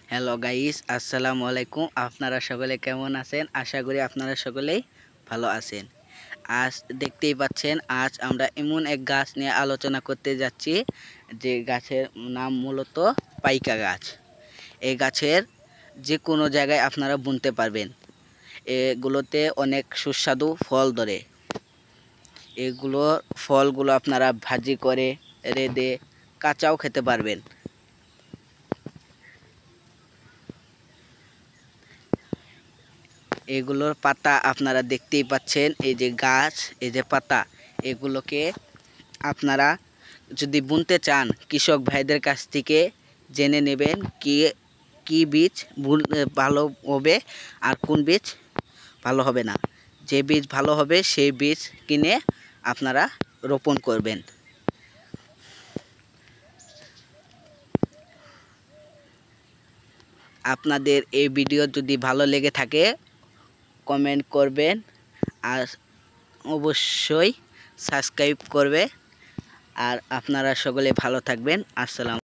Hello guys, আসসালামু আলাইকুম। আপনারা সকলে কেমন আছেন? আশা করি আপনারা সকলেই ভালো আছেন। আজ দেখতেই পাচ্ছেন, আজ আমরা এমন এক গাছ নিয়ে আলোচনা করতে যাচ্ছি যে গাছের নাম মূলত পাইকা গাছ। এই গাছের যে কোনো জায়গায় আপনারা বুনতে পারবেন। এগুলোতে অনেক সুস্বাদু ফল ধরে। এগুলোর ফলগুলো আপনারা ভাজি করে, রেঁধে, কাঁচাও খেতে পারবেন। এগুলোর পাতা আপনারা দেখতেই পাচ্ছেন, এই যে গাছ, এই যে পাতা, এগুলোকে আপনারা যদি বুনতে চান কৃষক ভাইদের কাছ থেকে জেনে নেবেন কি বীজ ভালো হবে আর কোন বীজ ভালো হবে না। যে বীজ ভালো হবে সেই বীজ কিনে আপনারা রোপণ করবেন। আপনাদের এই ভিডিও যদি ভালো লেগে থাকে কমেন্ট করবেন আর অবশ্যই সাবস্ক্রাইব করবে। আর আপনারা সকলে ভালো থাকবেন। আসসালাম।